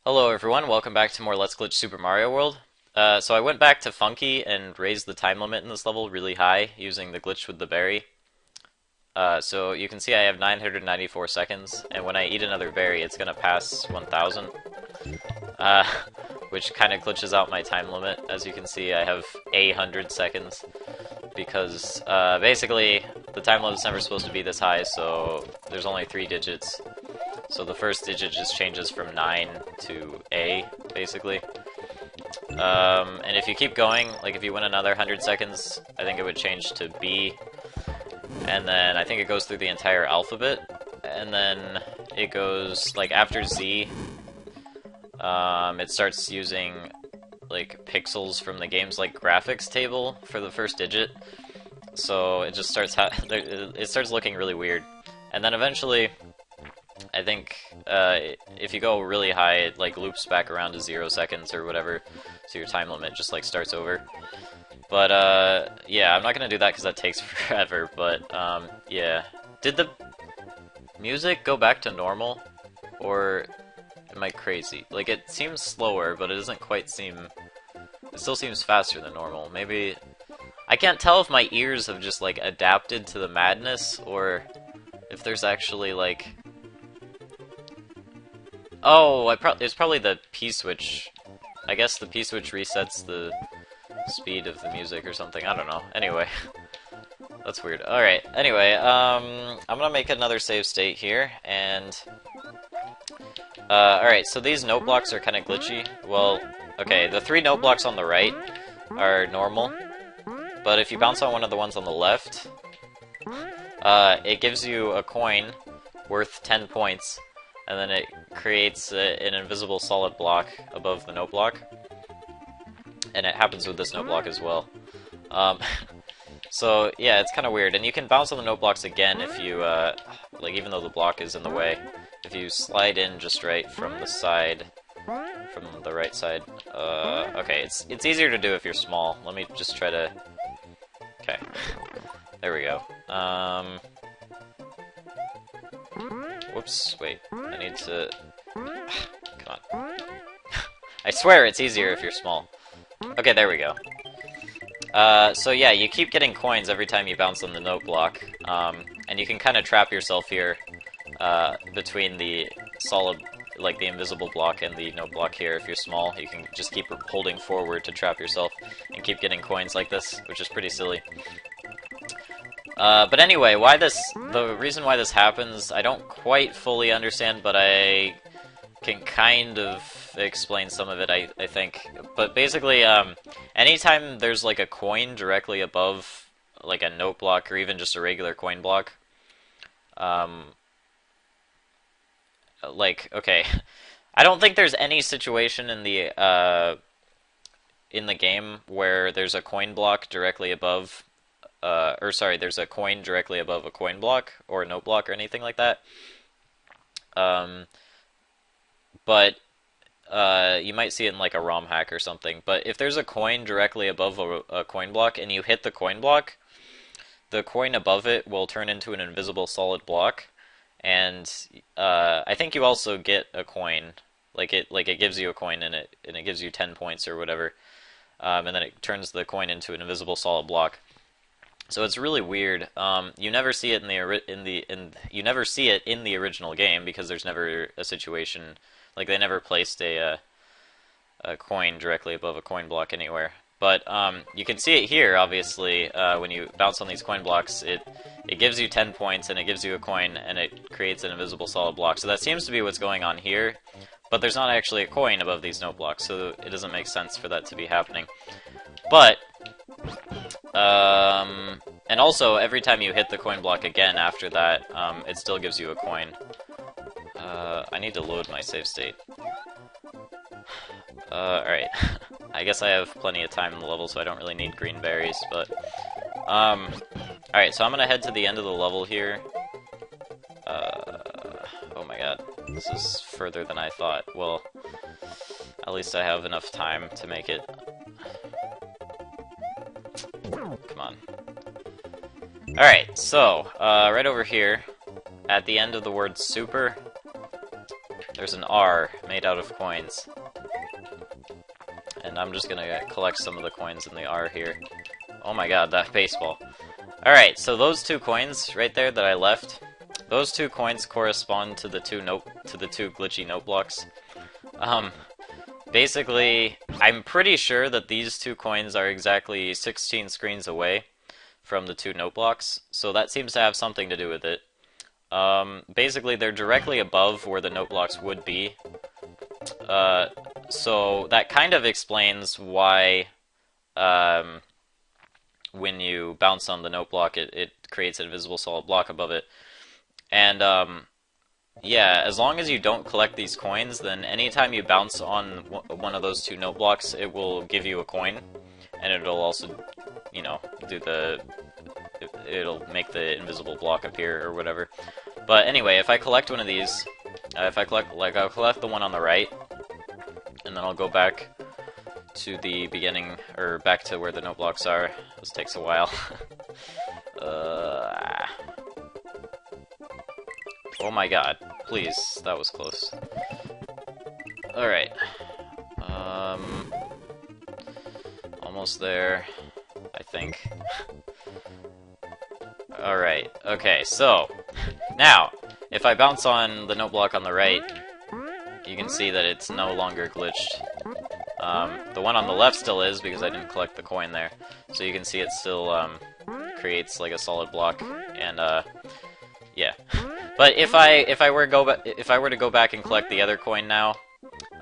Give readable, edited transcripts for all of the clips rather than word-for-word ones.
Hello everyone, welcome back to more Let's Glitch Super Mario World. So I went back to Funky and raised the time limit in this level really high using the glitch with the berry. So you can see I have 994 seconds, and when I eat another berry it's gonna pass 1000. Uh, which kind of glitches out my time limit. As you can see, I have 800 seconds because basically the time limit's never supposed to be this high, so there's only 3 digits. So the first digit just changes from 9 to A, basically. And if you keep going, like if you win another 100 seconds, I think it would change to B. And then I think it goes through the entire alphabet. And then it goes, like, after Z, it starts using, like, pixels from the game's, like, graphics table for the first digit. So it just starts, it starts looking really weird. And then eventually, I think if you go really high, it like loops back around to 0 seconds or whatever, so your time limit just like starts over. But yeah, I'm not gonna do that because that takes forever. But yeah, did the music go back to normal, or am I crazy? Like it seems slower, but it doesn't quite seem. It still seems faster than normal. Maybe I can't tell if my ears have just like adapted to the madness, or if there's actually like. Oh, it's probably the P-switch. I guess the P-switch resets the speed of the music or something. I don't know. Anyway, that's weird. Alright, anyway, I'm gonna make another save state here, and... alright, so these note blocks are kind of glitchy. Well, okay, the 3 note blocks on the right are normal, but if you bounce on one of the ones on the left, it gives you a coin worth 10 points, and then it creates an invisible solid block above the note block. And it happens with this note block as well. So yeah, it's kind of weird. And you can bounce on the note blocks again if you, like even though the block is in the way, if you slide in just right from the side, from the right side. Okay, it's easier to do if you're small. Let me just try to... Okay, there we go. Whoops, wait, I need to... Come on. I swear it's easier if you're small. Okay, there we go. So yeah, you keep getting coins every time you bounce on the note block, and you can kind of trap yourself here between the solid, like the invisible block and the note block here. If you're small, you can just keep holding forward to trap yourself and keep getting coins like this, which is pretty silly. But anyway, the reason why this happens, I don't quite fully understand, but I can kind of explain some of it, I think. But basically, anytime there's like a coin directly above like a note block or even just a regular coin block, like, okay, I don't think there's any situation in the game where there's a coin block directly above or sorry, there's a coin directly above a coin block or a note block or anything like that. But you might see it in like a ROM hack or something. But if there's a coin directly above a coin block and you hit the coin block, the coin above it will turn into an invisible solid block. And I think you also get a coin, like it gives you a coin and it gives you 10 points or whatever. And then it turns the coin into an invisible solid block. So it's really weird. You never see it you never see it in the original game because there's never a situation like they never placed a coin directly above a coin block anywhere. But you can see it here, obviously, when you bounce on these coin blocks. It gives you 10 points and it gives you a coin and it creates an invisible solid block. So that seems to be what's going on here. But there's not actually a coin above these note blocks, so it doesn't make sense for that to be happening. But and also, every time you hit the coin block again after that, it still gives you a coin. I need to load my save state. Alright. I guess I have plenty of time in the level, so I don't really need green berries, but... Alright, so I'm gonna head to the end of the level here. Oh my god. This is further than I thought. Well, at least I have enough time to make it. Come on. Alright, so, right over here, at the end of the word super, there's an R made out of coins. And I'm just gonna collect some of the coins in the R here. Oh my god, that baseball. Alright, so those 2 coins right there that I left, those 2 coins correspond to the two glitchy note blocks. Basically, I'm pretty sure that these 2 coins are exactly 16 screens away from the 2 note blocks, so that seems to have something to do with it. Basically, they're directly above where the note blocks would be. So that kind of explains why when you bounce on the note block, it creates an invisible solid block above it. And yeah, as long as you don't collect these coins, then anytime you bounce on one of those 2 note blocks, it will give you a coin, and it'll also, you know, it'll make the invisible block appear or whatever. But anyway, if I collect one of these, I'll collect the one on the right, and then I'll go back to the beginning, or back to where the note blocks are. This takes a while. Oh my god, please, that was close. Alright. Almost there, I think. Alright, okay, so, now, if I bounce on the note block on the right, you can see that it's no longer glitched. The one on the left still is, because I didn't collect the coin there. So you can see it still creates like a solid block, and yeah. But if I were to go back and collect the other coin now,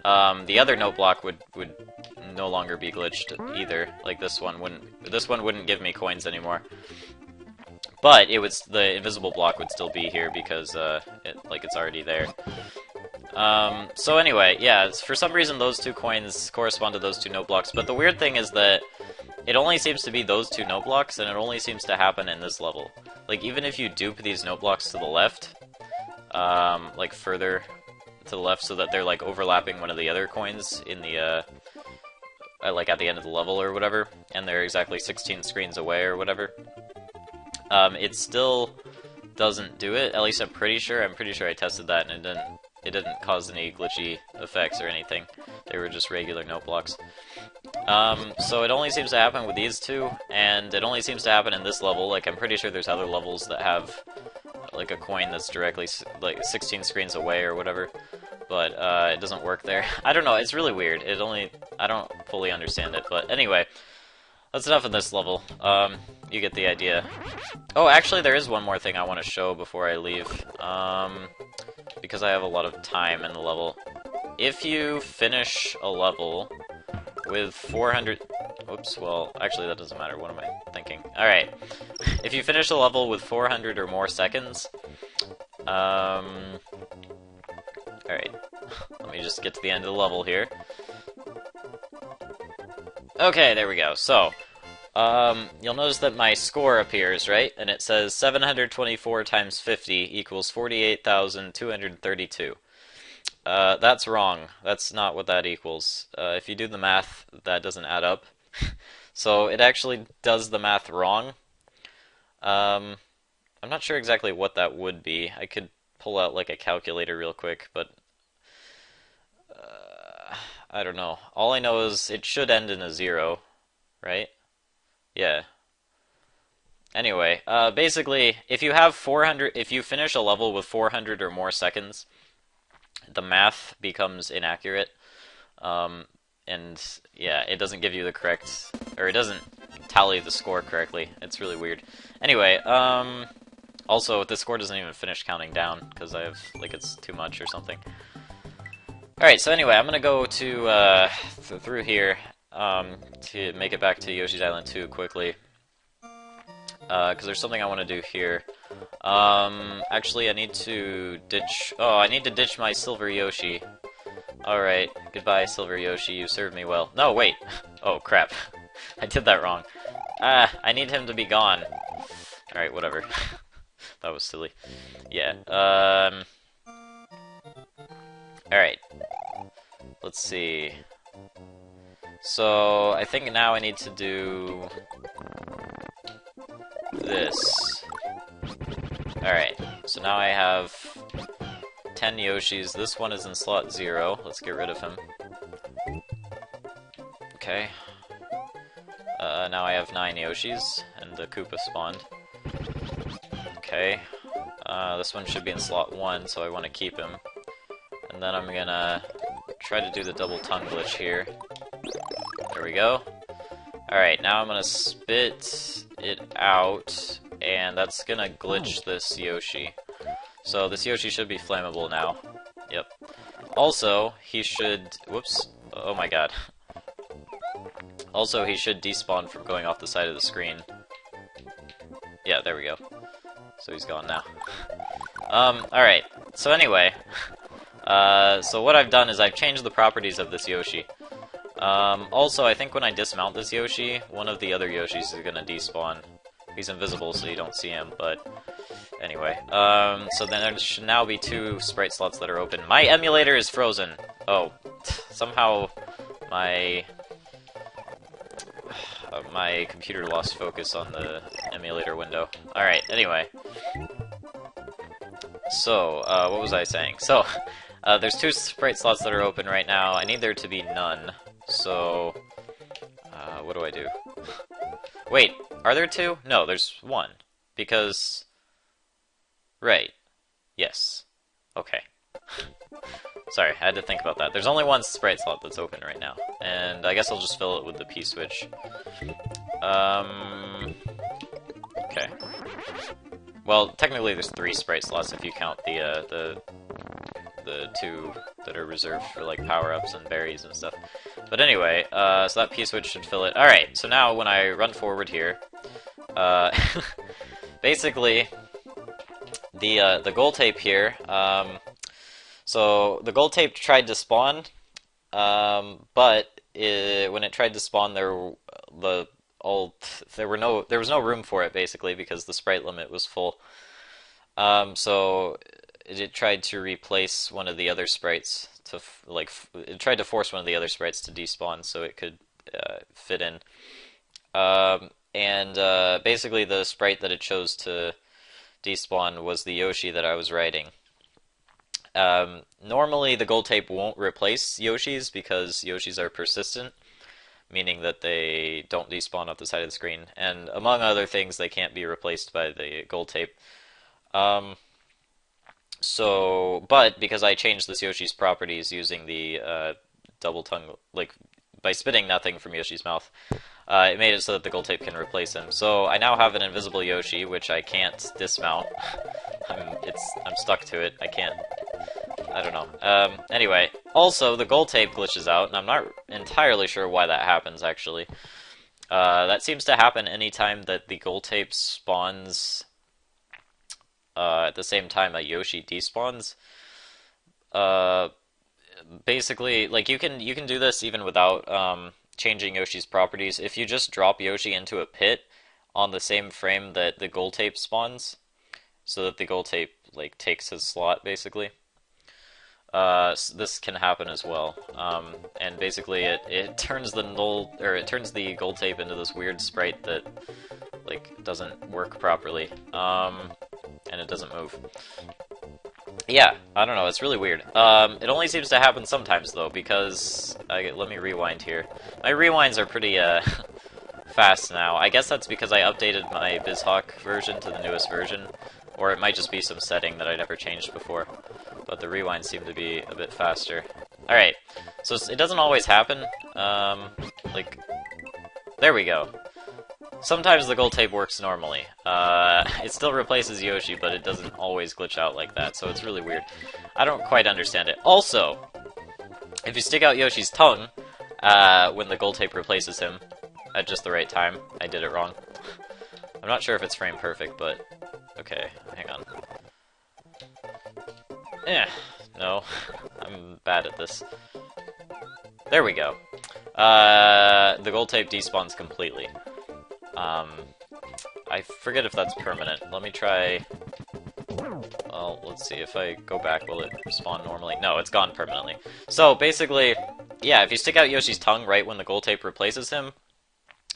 the other note block would no longer be glitched either. Like this one wouldn't give me coins anymore. But the invisible block would still be here because it's already there. So anyway, yeah, for some reason those 2 coins correspond to those 2 note blocks, but the weird thing is that it only seems to be those 2 note blocks, and it only seems to happen in this level. Like, even if you dupe these note blocks to the left, like further to the left so that they're like overlapping one of the other coins in the, like at the end of the level or whatever, and they're exactly 16 screens away or whatever, it still doesn't do it. At least I'm pretty sure I tested that, and it didn't cause any glitchy effects or anything. They were just regular note blocks. So it only seems to happen with these 2, and it only seems to happen in this level. Like, I'm pretty sure there's other levels that have like a coin that's directly like 16 screens away or whatever, but it doesn't work there. I don't know, it's really weird. I don't fully understand it, but anyway, that's enough of this level. You get the idea. Oh, actually, there is one more thing I want to show before I leave, because I have a lot of time in the level. If you finish a level with 400... Oops, well, actually that doesn't matter. What am I thinking? Alright. If you finish a level with 400 or more seconds... Alright. Let me just get to the end of the level here. Okay, there we go. So, you'll notice that my score appears, right? And it says 724 times 50 equals 48,232. That's wrong. That's not what that equals. If you do the math, that doesn't add up. So it actually does the math wrong. I'm not sure exactly what that would be. I could pull out like a calculator real quick, but I don't know. All I know is it should end in a 0, right? Yeah. Anyway, basically, if you finish a level with 400 or more seconds, the math becomes inaccurate, and yeah, it doesn't give you the correct, or it doesn't tally the score correctly. It's really weird. Anyway, also, the score doesn't even finish counting down, because I have, like, it's too much or something. Alright, so anyway, I'm gonna go to, through here, to make it back to Yoshi's Island 2 quickly. Because there's something I want to do here. Actually, I need to ditch... Oh, I need to ditch my Silver Yoshi. Alright, goodbye, Silver Yoshi, you served me well. No, wait! Oh, crap. I did that wrong. I need him to be gone. Alright, whatever. That was silly. Yeah, Alright. Let's see. So, I think now I need to do... this. Alright, so now I have 10 Yoshis. This one is in slot 0. Let's get rid of him. Okay. Now I have 9 Yoshis, and the Koopa spawned. Okay. This one should be in slot 1, so I want to keep him. And then I'm gonna try to do the double tongue glitch here. There we go. Alright, now I'm gonna spit it out, and that's gonna glitch this Yoshi. So this Yoshi should be flammable now. Yep. Also, he should... Whoops. Oh my god. Also, he should despawn from going off the side of the screen. Yeah, there we go. So he's gone now. Alright. So anyway. So what I've done is I've changed the properties of this Yoshi. Also, I think when I dismount this Yoshi, one of the other Yoshis is gonna despawn. He's invisible, so you don't see him, but... Anyway. So then there should now be 2 sprite slots that are open. My emulator is frozen! Oh. Somehow... my computer lost focus on the emulator window. Alright, anyway. So, what was I saying? So, there's 2 sprite slots that are open right now. I need there to be none. So, what do I do? Wait, are there 2? No, there's 1. Because... Right. Yes. Okay. Sorry, I had to think about that. There's only 1 sprite slot that's open right now. And I guess I'll just fill it with the P-switch. Okay. Well, technically there's 3 sprite slots if you count the 2 that are reserved for, like, power-ups and berries and stuff. But anyway, so that P-switch should fill it. Alright, so now when I run forward here, basically, the gold tape here, so the gold tape tried to spawn, but when it tried to spawn, there was no room for it basically because the sprite limit was full. So it tried to replace one of the other sprites to it tried to force one of the other sprites to despawn so it could fit in. Basically the sprite that it chose to despawn was the Yoshi that I was riding. Normally the gold tape won't replace Yoshis because Yoshis are persistent, meaning that they don't despawn off the side of the screen, and among other things they can't be replaced by the gold tape. But because I changed this Yoshi's properties using the double tongue, like by spitting nothing from Yoshi's mouth, it made it so that the gold tape can replace him. So I now have an invisible Yoshi, which I can't dismount. I'm stuck to it. I don't know. Anyway, also the gold tape glitches out, and I'm not entirely sure why that happens, actually. That seems to happen anytime that the gold tape spawns at the same time a Yoshi despawns. Basically, like, you can do this even without changing Yoshi's properties. If you just drop Yoshi into a pit on the same frame that the gold tape spawns, so that the gold tape, like, takes his slot, basically. This can happen as well, and basically it turns the gold tape into this weird sprite that, like, doesn't work properly, and it doesn't move. Yeah, I don't know, it's really weird. It only seems to happen sometimes though, because let me rewind here. My rewinds are pretty fast now. I guess that's because I updated my BizHawk version to the newest version, or it might just be some setting that I never changed before. But the rewinds seem to be a bit faster. Alright, so it doesn't always happen. Like, there we go. Sometimes the gold tape works normally. It still replaces Yoshi, but it doesn't always glitch out like that, so it's really weird. I don't quite understand it. Also, if you stick out Yoshi's tongue, when the gold tape replaces him, at just the right time, I did it wrong. I'm not sure if it's frame perfect, but... Okay, hang on. No. I'm bad at this. There we go. The gold tape despawns completely. I forget if that's permanent. Let me try... Well, let's see. If I go back, will it spawn normally? No, it's gone permanently. So, basically, yeah, if you stick out Yoshi's tongue right when the gold tape replaces him,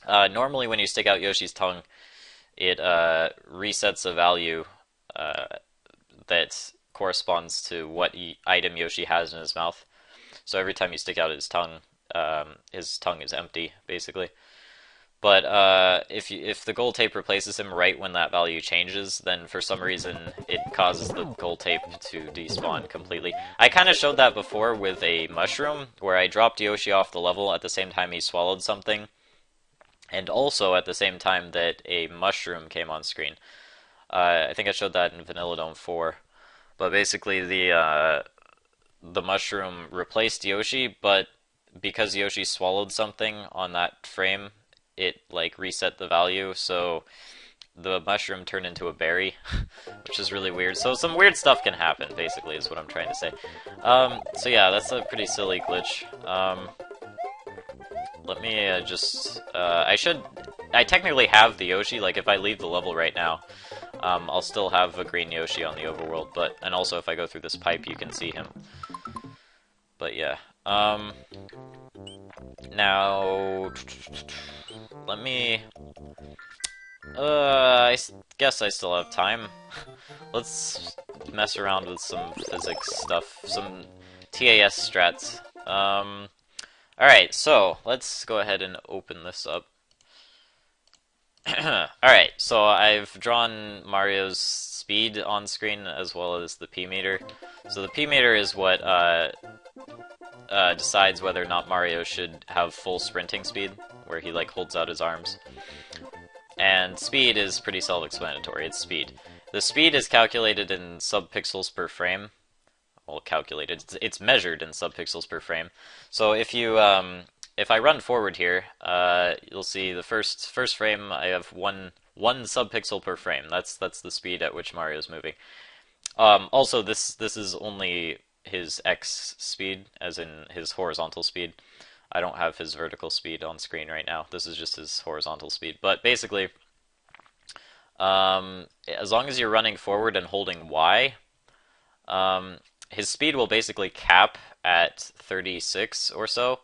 normally when you stick out Yoshi's tongue, it resets a value that corresponds to what item Yoshi has in his mouth. So every time you stick out his tongue is empty, basically. But if the gold tape replaces him right when that value changes, then for some reason it causes the gold tape to despawn completely. I kind of showed that before with a mushroom, where I dropped Yoshi off the level at the same time he swallowed something, and also at the same time that a mushroom came on screen. I think I showed that in Vanilla Dome 4. But basically the mushroom replaced Yoshi, but because Yoshi swallowed something on that frame, it like reset the value, so the mushroom turned into a berry, which is really weird. So some weird stuff can happen, basically, is what I'm trying to say. So yeah, that's a pretty silly glitch. Let me I technically have the Yoshi. Like, if I leave the level right now, I'll still have a green Yoshi on the overworld, and also if I go through this pipe, you can see him. But yeah, now, let me, I guess I still have time. Let's mess around with some physics stuff, some TAS strats. Alright, so let's go ahead and open this up. Alright, so I've drawn Mario's speed on screen as well as the P meter. So the P meter is what decides whether or not Mario should have full sprinting speed, where he like holds out his arms. And speed is pretty self-explanatory, it's speed. The speed is calculated in subpixels per frame. Well, calculated, it's measured in subpixels per frame. So if you, if I run forward here, you'll see the first frame, I have one subpixel per frame. That's the speed at which Mario's moving. Also, this is only his X speed, as in his horizontal speed. I don't have his vertical speed on screen right now. This is just his horizontal speed. But basically, as long as you're running forward and holding Y, his speed will basically cap at 36 or so.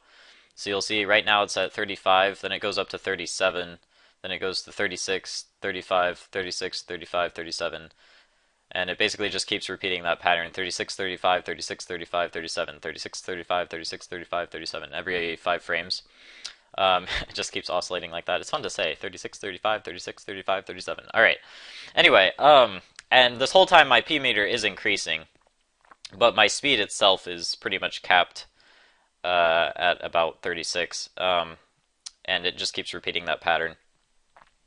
So you'll see right now it's at 35, then it goes up to 37, then it goes to 36, 35, 36, 35, 37. And it basically just keeps repeating that pattern, 36, 35, 36, 35, 37, 36, 35, 36, 35, 37, every 5 frames. It just keeps oscillating like that. It's fun to say, 36, 35, 36, 35, 37. Alright, anyway, and this whole time my P meter is increasing, but my speed itself is pretty much capped at about 36, and it just keeps repeating that pattern.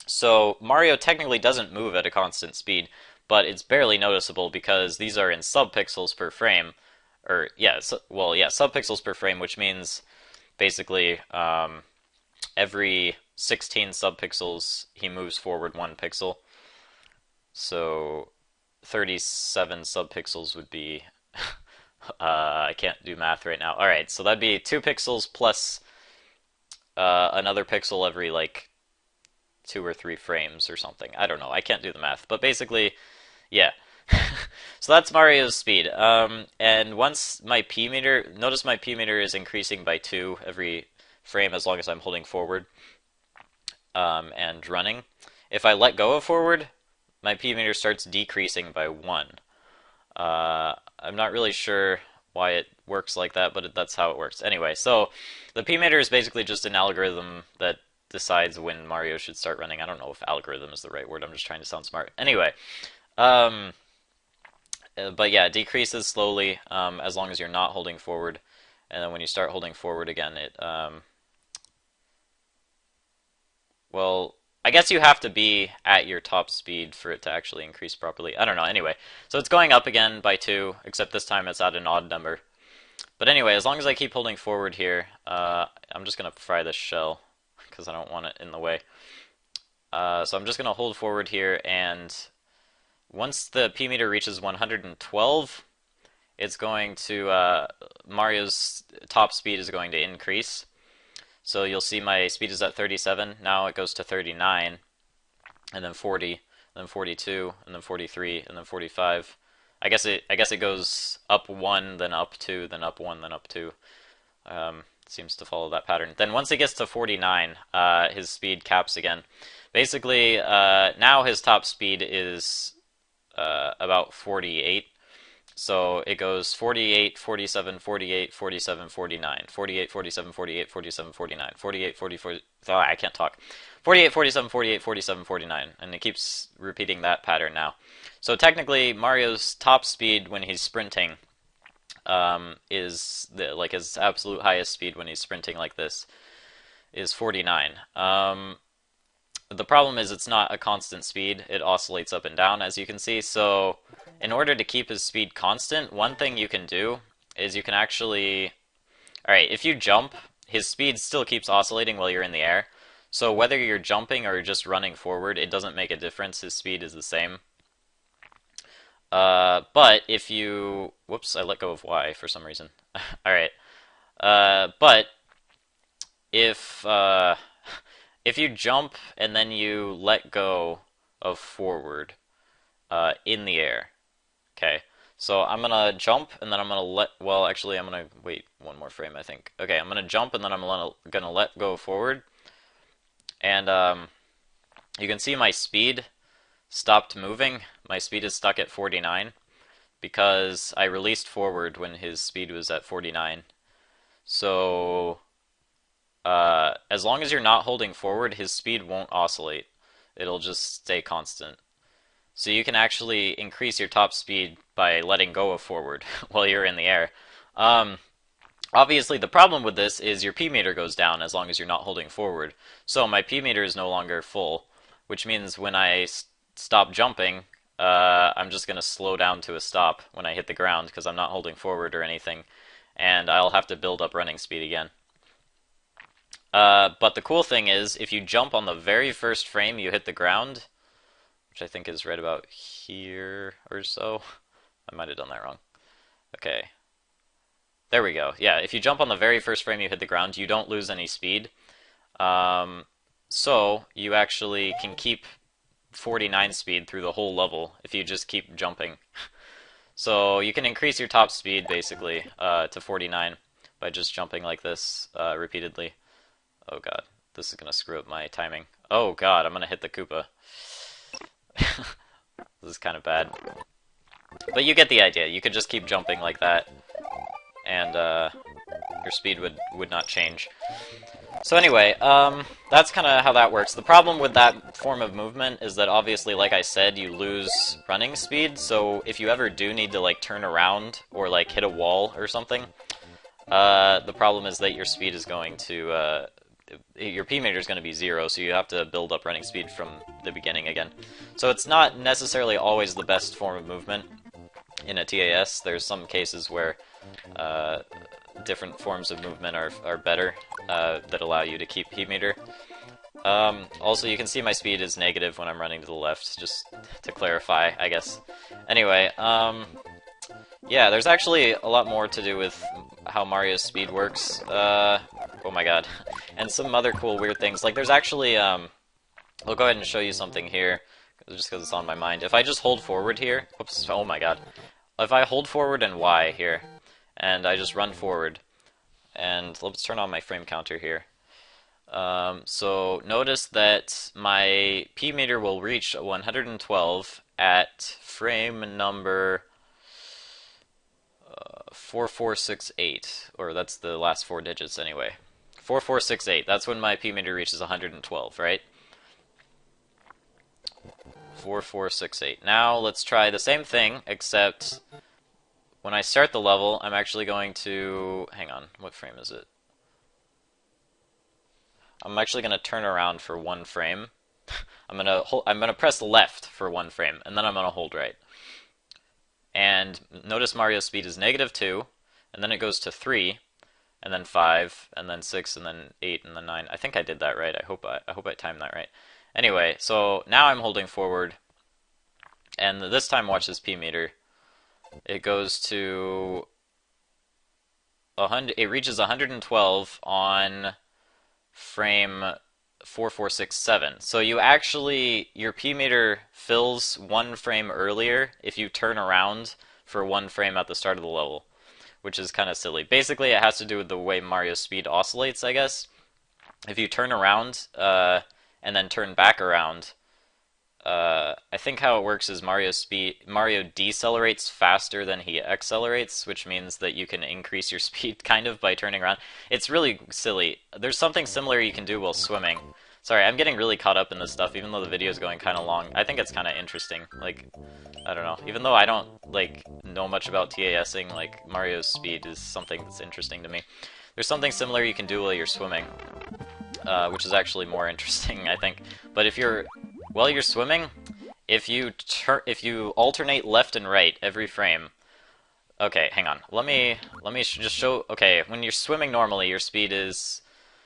So Mario technically doesn't move at a constant speed, but it's barely noticeable because these are in subpixels per frame, or subpixels per frame, which means basically every 16 subpixels he moves forward 1 pixel. So 37 subpixels would be I can't do math right now. Alright, so that'd be 2 pixels plus another pixel every like 2 or 3 frames or something. I don't know. I can't do the math. But basically, yeah. So that's Mario's speed. And once my P meter, notice my P meter is increasing by 2 every frame as long as I'm holding forward and running. If I let go of forward, my P meter starts decreasing by 1. I'm not really sure why it works like that, but that's how it works. Anyway, so the P meter is basically just an algorithm that decides when Mario should start running. I don't know if algorithm is the right word. I'm just trying to sound smart. Anyway, but yeah, it decreases slowly as long as you're not holding forward, and then when you start holding forward again, it well, I guess you have to be at your top speed for it to actually increase properly. I don't know. Anyway, so it's going up again by 2, except this time it's at an odd number. But anyway, as long as I keep holding forward here, I'm just going to fry this shell because I don't want it in the way. So I'm just going to hold forward here, and once the P meter reaches 112, it's going to, Mario's top speed is going to increase. So you'll see my speed is at 37, now it goes to 39, and then 40, and then 42, and then 43, and then 45. I guess it goes up 1, then up 2, then up 1, then up 2. Seems to follow that pattern. Then once it gets to 49, his speed caps again. Basically, now his top speed is about 48, So it goes 48, 47, 48, 47, 49, 48, 47, 48, 47, 49, 48, 40, 40, oh, I can't talk. 48, 47, 48, 47, 49, and it keeps repeating that pattern now. So technically, Mario's top speed when he's sprinting is like his absolute highest speed when he's sprinting like this is 49. The problem is it's not a constant speed. It oscillates up and down, as you can see. So in order to keep his speed constant, one thing you can do is you can actually... Alright, if you jump, his speed still keeps oscillating while you're in the air. So whether you're jumping or just running forward, it doesn't make a difference. His speed is the same. But if you... Whoops, I let go of Y for some reason. Alright. But if you jump and then you let go of forward in the air, okay, so I'm gonna jump and then I'm gonna well, actually, I'm gonna wait one more frame, I think. Okay, I'm gonna jump and then I'm gonna let go forward, and you can see my speed stopped moving. My speed is stuck at 49 because I released forward when his speed was at 49. So as long as you're not holding forward, his speed won't oscillate. It'll just stay constant. So you can actually increase your top speed by letting go of forward while you're in the air. Obviously, the problem with this is your P meter goes down as long as you're not holding forward. So my P meter is no longer full, which means when I stop jumping, I'm just going to slow down to a stop when I hit the ground because I'm not holding forward or anything, and I'll have to build up running speed again. But the cool thing is, if you jump on the very first frame you hit the ground, which I think is right about here or so. I might have done that wrong. Okay. There we go. Yeah, if you jump on the very first frame you hit the ground, you don't lose any speed. So you actually can keep 49 speed through the whole level if you just keep jumping. So you can increase your top speed, basically, to 49 by just jumping like this repeatedly. Oh god, this is going to screw up my timing. Oh god, I'm going to hit the Koopa. This is kind of bad. But you get the idea. You could just keep jumping like that, and your speed would not change. So anyway, that's kind of how that works. The problem with that form of movement is that obviously, like I said, you lose running speed, so if you ever do need to like turn around or like hit a wall or something, the problem is that your speed is going to... your P meter is going to be 0, so you have to build up running speed from the beginning again. So it's not necessarily always the best form of movement in a TAS. There's some cases where different forms of movement are better that allow you to keep P meter. Also, you can see my speed is negative when I'm running to the left, just to clarify, I guess. Anyway, yeah, there's actually a lot more to do with how Mario's speed works. Oh my god. And some other cool weird things. Like, there's actually, I'll go ahead and show you something here, just because it's on my mind. If I just hold forward here, oops, oh my god. If I hold forward and Y here, and I just run forward, and let's turn on my frame counter here. So notice that my P meter will reach 112 at frame number 4468, or that's the last 4 digits anyway. 4468, that's when my P meter reaches 112, right? 4468. Now let's try the same thing, except when I start the level, I'm actually going to... Hang on, what frame is it? I'm actually going to turn around for 1 frame. I'm gonna press left for 1 frame, and then I'm gonna hold right. And notice Mario's speed is -2, and then it goes to 3, and then 5, and then 6, and then 8, and then 9. I think I did that right. I hope I timed that right. Anyway, so now I'm holding forward, and this time watch this P meter. It goes to 100. It reaches 112 on frame 4467. So you actually, your P meter fills 1 frame earlier if you turn around for 1 frame at the start of the level, which is kind of silly. Basically, it has to do with the way Mario's speed oscillates, I guess. If you turn around and then turn back around, I think how it works is Mario decelerates faster than he accelerates, which means that you can increase your speed kind of by turning around. It's really silly. There's something similar you can do while swimming. Sorry, I'm getting really caught up in this stuff, even though the video is going kind of long. I think it's kind of interesting. Like, I don't know. Even though I don't, like, know much about TASing, like, Mario's speed is something that's interesting to me. There's something similar you can do while you're swimming, which is actually more interesting, I think. But while you're swimming, if you alternate left and right every frame. Okay, hang on. Let me just show. Okay, when you're swimming normally, your speed is,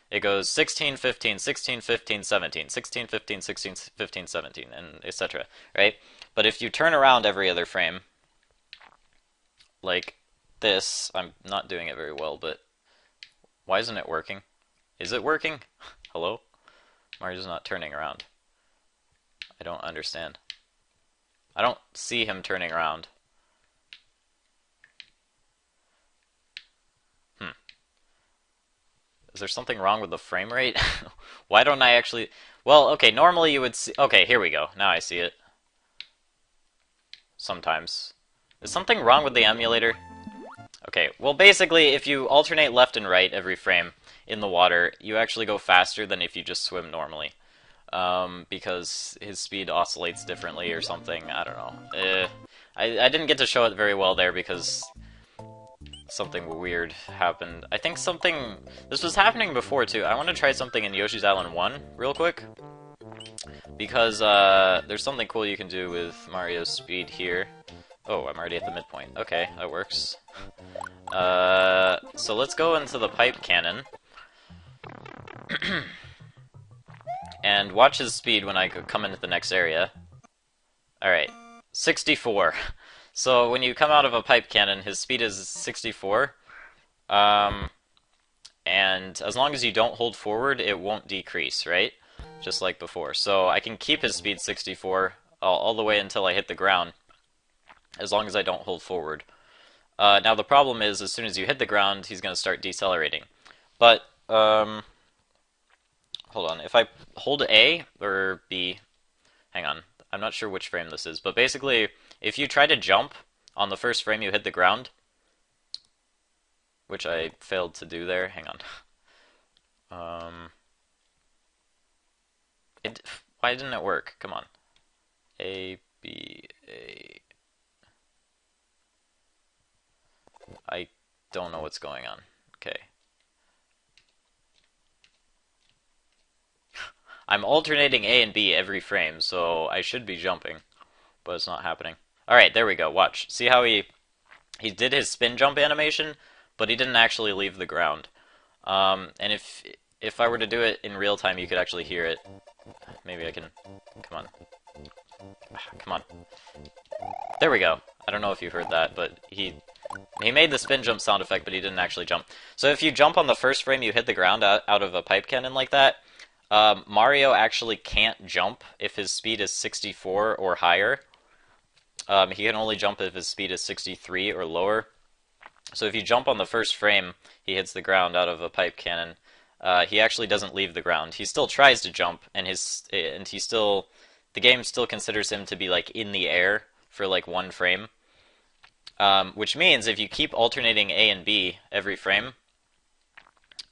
it goes 16, 15, 16, 15, 17, 16, 15, 16, 15, 17, and etc. Right? But if you turn around every other frame, like this, I'm not doing it very well, but why isn't it working? Is it working? Hello? Mario's not turning around. I don't understand. I don't see him turning around. Is there something wrong with the frame rate? Why don't I actually... Well, okay, normally you would see... Okay, here we go. Now I see it. Sometimes. Is something wrong with the emulator? Okay, well basically, if you alternate left and right every frame in the water, you actually go faster than if you just swim normally. Because his speed oscillates differently or something, I don't know. I didn't get to show it very well there because something weird happened. I think this was happening before too. I want to try something in Yoshi's Island 1 real quick. Because there's something cool you can do with Mario's speed here. Oh, I'm already at the midpoint. Okay, that works. So let's go into the pipe cannon. And watch his speed when I come into the next area. Alright, 64. So when you come out of a pipe cannon, his speed is 64. And as long as you don't hold forward, it won't decrease, right? Just like before. So I can keep his speed 64 all the way until I hit the ground, as long as I don't hold forward. Now the problem is, as soon as you hit the ground, he's going to start decelerating. But, hold on, if I hold A, or B, hang on, I'm not sure which frame this is, but basically, if you try to jump on the first frame you hit the ground, which I failed to do there, hang on. Why didn't it work? Come on. A, B, A. I don't know what's going on. Okay. I'm alternating A and B every frame, so I should be jumping, but it's not happening. Alright, there we go. Watch. See how he did his spin jump animation, but he didn't actually leave the ground. And if I were to do it in real time, you could actually hear it. Maybe I can... Come on. Come on. There we go. I don't know if you heard that, but he made the spin jump sound effect, but he didn't actually jump. So if you jump on the first frame you hit the ground out of a pipe cannon like that, Mario actually can't jump if his speed is 64 or higher. He can only jump if his speed is 63 or lower. So if you jump on the first frame he hits the ground out of a pipe cannon, he actually doesn't leave the ground. He still tries to jump, and the game still considers him to be like in the air for like one frame. Which means if you keep alternating A and B every frame,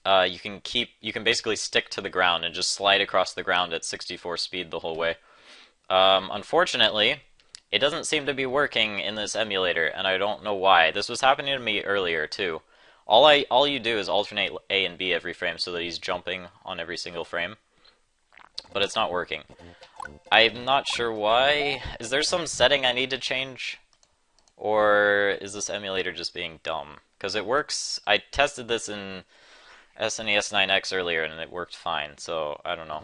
you can basically stick to the ground and just slide across the ground at 64 speed the whole way. Unfortunately, it doesn't seem to be working in this emulator, and I don't know why. This was happening to me earlier too. All you do is alternate A and B every frame so that he's jumping on every single frame, but it's not working. I'm not sure why. Is there some setting I need to change? Or is this emulator just being dumb? Because it works. I tested this in SNES 9X earlier and it worked fine, so I don't know.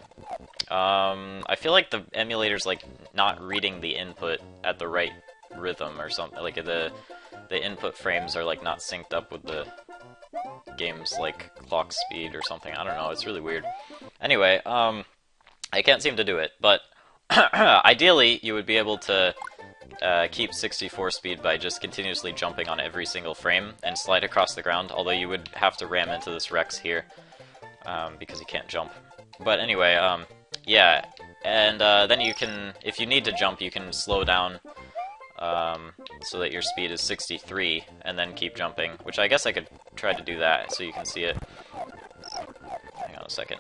I feel like the emulator's like not reading the input at the right rhythm or something. Like the input frames are like not synced up with the game's like clock speed or something. I don't know. It's really weird. Anyway, I can't seem to do it, but ideally you would be able to keep 64 speed by just continuously jumping on every single frame and slide across the ground, although you would have to ram into this Rex here because he can't jump. But anyway, yeah, And then you can, if you need to jump, you can slow down so that your speed is 63, and then keep jumping, which I guess I could try to do that so you can see it. Hang on a second.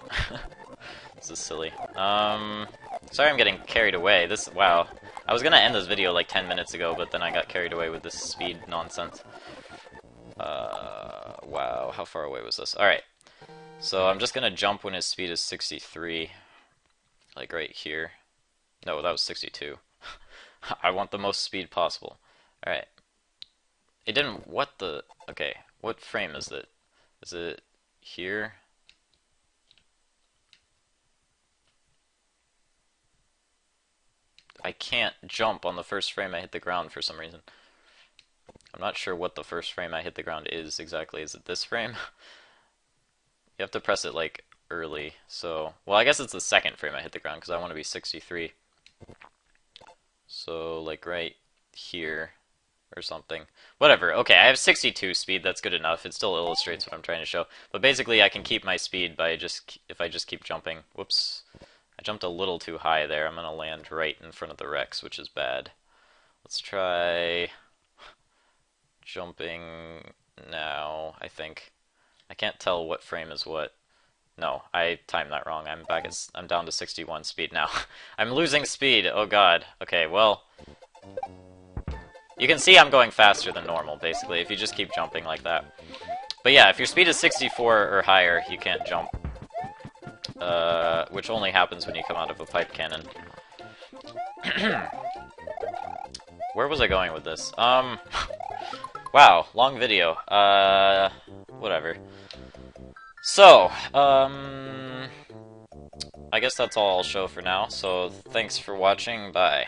This is silly. Sorry I'm getting carried away. Wow. I was gonna end this video like 10 minutes ago, but then I got carried away with this speed nonsense. Wow, how far away was this? Alright. So I'm just gonna jump when his speed is 63. Like right here. No, that was 62. I want the most speed possible. Alright. It didn't... What the... Okay, what frame is it? Is it here? I can't jump on the first frame I hit the ground for some reason. I'm not sure what the first frame I hit the ground is exactly. Is it this frame? You have to press it like early, so... Well, I guess it's the second frame I hit the ground because I want to be 63. So, like right here or something. Whatever. Okay, I have 62 speed. That's good enough. It still illustrates what I'm trying to show. But basically, I can keep my speed by if I just keep jumping. Whoops. I jumped a little too high there. I'm going to land right in front of the Rex, which is bad. Let's try jumping now, I think. I can't tell what frame is what. No, I timed that wrong. I'm down to 61 speed now. I'm losing speed. Oh god. Okay, well, you can see I'm going faster than normal, basically, if you just keep jumping like that. But yeah, if your speed is 64 or higher, you can't jump. Which only happens when you come out of a pipe cannon. Where was I going with this? Wow, long video. Whatever. So, I guess that's all I'll show for now, so thanks for watching, bye.